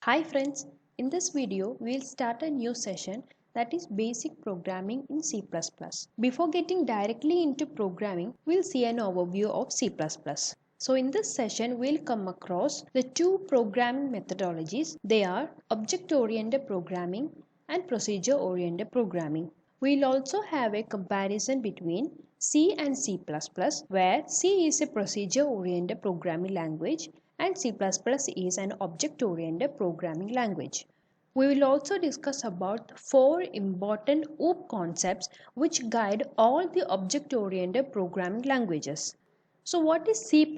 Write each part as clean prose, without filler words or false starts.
Hi friends, in this video we'll start a new session that is basic programming in C++. Before getting directly into programming, we'll see an overview of C++. So in this session we'll come across the two programming methodologies. They are object-oriented programming and procedure-oriented programming. We'll also have a comparison between C and C++, where C is a procedure-oriented programming language and C++ is an object-oriented programming language. We will also discuss about 4 important OOP concepts which guide all the object-oriented programming languages. So what is C++?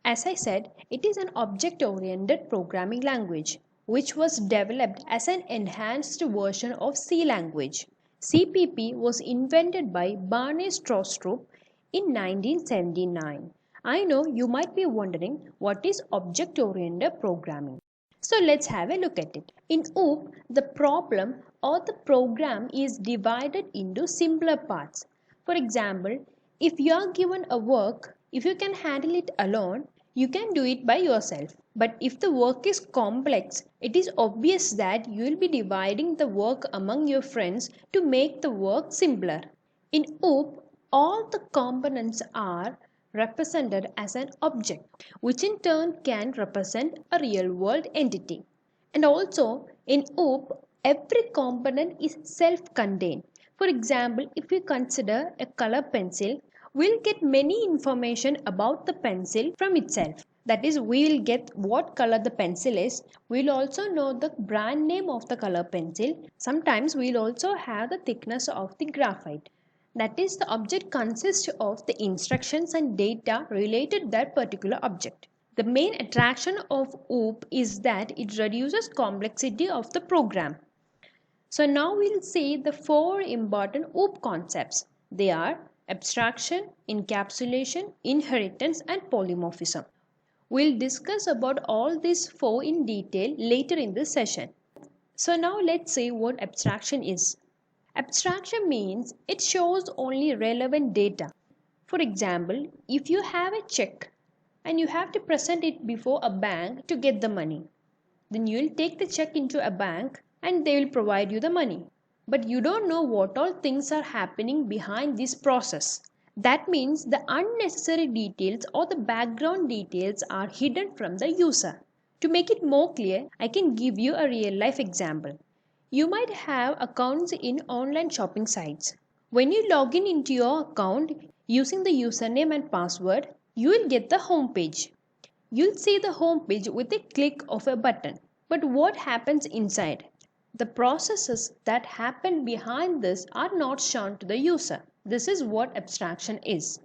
As I said, it is an object-oriented programming language which was developed as an enhanced version of C language. CPP was invented by Barney Strostrup in 1979. I know you might be wondering what is object-oriented programming. So let's have a look at it. In OOP, the problem or the program is divided into simpler parts. For example, if you are given a work, if you can handle it alone, you can do it by yourself. But if the work is complex, it is obvious that you will be dividing the work among your friends to make the work simpler. In OOP, all the components are represented as an object, which in turn can represent a real-world entity. And also, in OOP, every component is self-contained. For example, if we consider a color pencil, we'll get many information about the pencil from itself. That is, we will get what color the pencil is. We'll also know the brand name of the color pencil. Sometimes we'll also have the thickness of the graphite. That is, the object consists of the instructions and data related to that particular object. The main attraction of OOP is that it reduces complexity of the program. So now we'll see the 4 important OOP concepts. They are abstraction, encapsulation, inheritance and polymorphism. We'll discuss about all these 4 in detail later in this session. So now let's see what abstraction is. Abstraction means it shows only relevant data. For example, if you have a check and you have to present it before a bank to get the money, then you will take the check into a bank and they will provide you the money. But you don't know what all things are happening behind this process. That means the unnecessary details or the background details are hidden from the user. To make it more clear, I can give you a real life example. You might have accounts in online shopping sites. When you log in into your account using the username and password, you will get the home page. You'll see the home page with a click of a button. But what happens inside? The processes that happen behind this are not shown to the user. This is what abstraction is.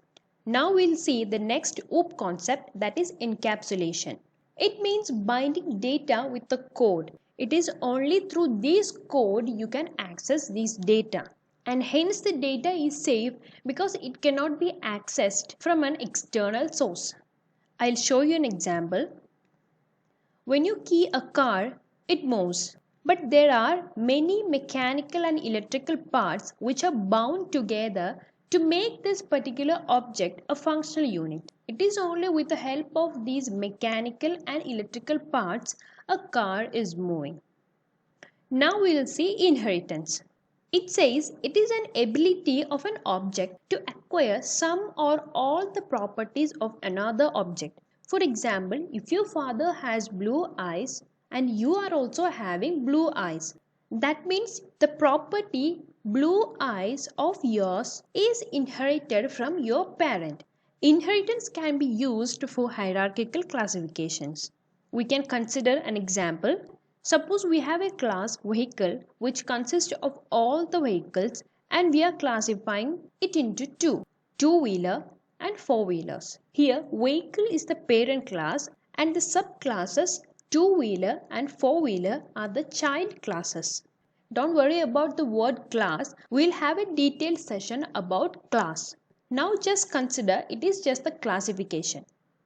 Now we'll see the next OOP concept, that is encapsulation. It means binding data with the code. It is only through this code you can access this data, and hence the data is safe because it cannot be accessed from an external source. I'll show you an example. When you key a car, it moves. But there are many mechanical and electrical parts which are bound together to make this particular object a functional unit. It is only with the help of these mechanical and electrical parts a car is moving. Now we will see inheritance. It says it is an ability of an object to acquire some or all the properties of another object. For example, if your father has blue eyes and you are also having blue eyes, that means the property blue eyes of yours is inherited from your parent. Inheritance can be used for hierarchical classifications. We can consider an example. Suppose we have a class vehicle which consists of all the vehicles and we are classifying it into two-wheeler and four-wheelers. Here vehicle is the parent class and the subclasses two-wheeler and four-wheeler are the child classes. Don't worry about the word class. We'll have a detailed session about class. Now just consider it is just the classification.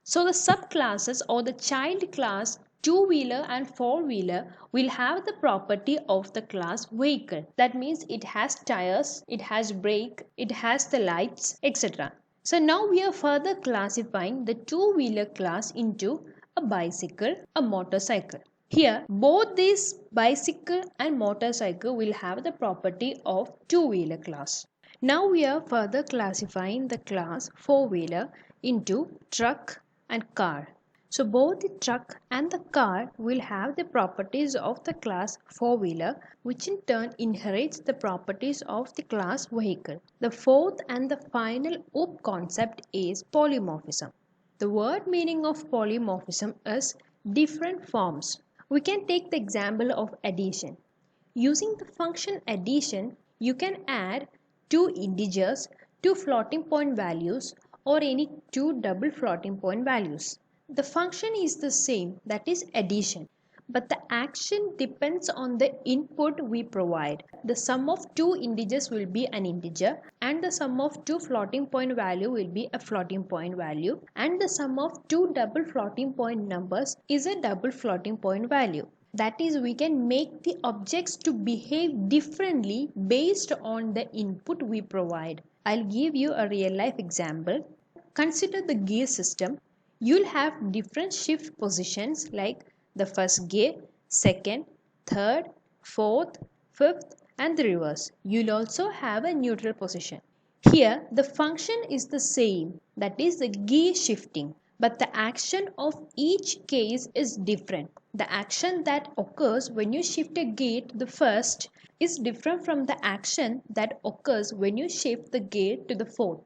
So the subclasses or the child class two-wheeler and four-wheeler will have the property of the class vehicle. That means it has tires, it has brake, it has the lights, etc. So now we are further classifying the two-wheeler class into a bicycle, a motorcycle. Here, both this bicycle and motorcycle will have the property of two-wheeler class. Now we are further classifying the class four-wheeler into truck and car. So both the truck and the car will have the properties of the class four-wheeler, which in turn inherits the properties of the class vehicle. The fourth and the final OOP concept is polymorphism. The word meaning of polymorphism is different forms. We can take the example of addition. Using the function addition, you can add two integers, two floating point values, or any two double floating point values. The function is the same, that is addition, but the action depends on the input we provide. The sum of two integers will be an integer, and the sum of two floating point value will be a floating point value, and the sum of two double floating point numbers is a double floating point value. That is, we can make the objects to behave differently based on the input we provide. I'll give you a real life example. Consider the gear system. You'll have different shift positions like the first gear, second, third, fourth, fifth, and the reverse. You'll also have a neutral position. Here, the function is the same, that is the gear shifting, but the action of each case is different. The action that occurs when you shift a gear to the first is different from the action that occurs when you shift the gear to the fourth.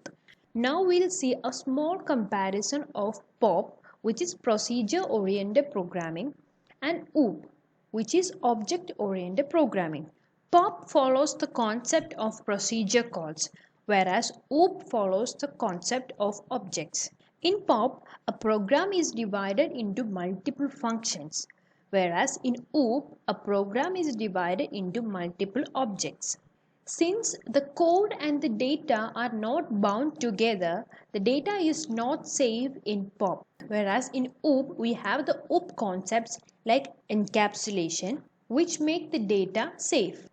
Now we'll see a small comparison of POP, which is procedure oriented programming, and OOP, which is object oriented programming. POP follows the concept of procedure calls, whereas OOP follows the concept of objects. In POP, a program is divided into multiple functions, whereas in OOP, a program is divided into multiple objects. Since the code and the data are not bound together, the data is not saved in POP. Whereas in OOP, we have the OOP concepts like encapsulation, which make the data safe.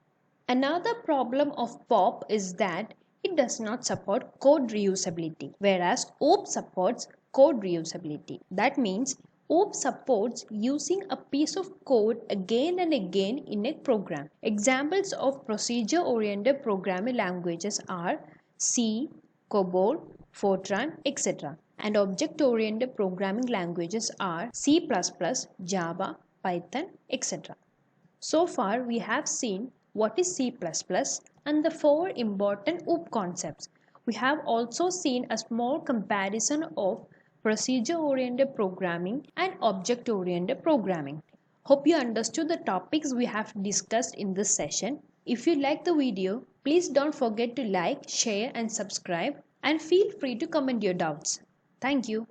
Another problem of POP is that it does not support code reusability, whereas OOP supports code reusability. That means OOP supports using a piece of code again and again in a program. Examples of procedure-oriented programming languages are C, COBOL, Fortran, etc. And object-oriented programming languages are C++, Java, Python, etc. So far, we have seen what is C++ and the four important OOP concepts. We have also seen a small comparison of procedure-oriented programming and object-oriented programming. Hope you understood the topics we have discussed in this session. If you like the video, please don't forget to like, share and subscribe, and feel free to comment your doubts. Thank you.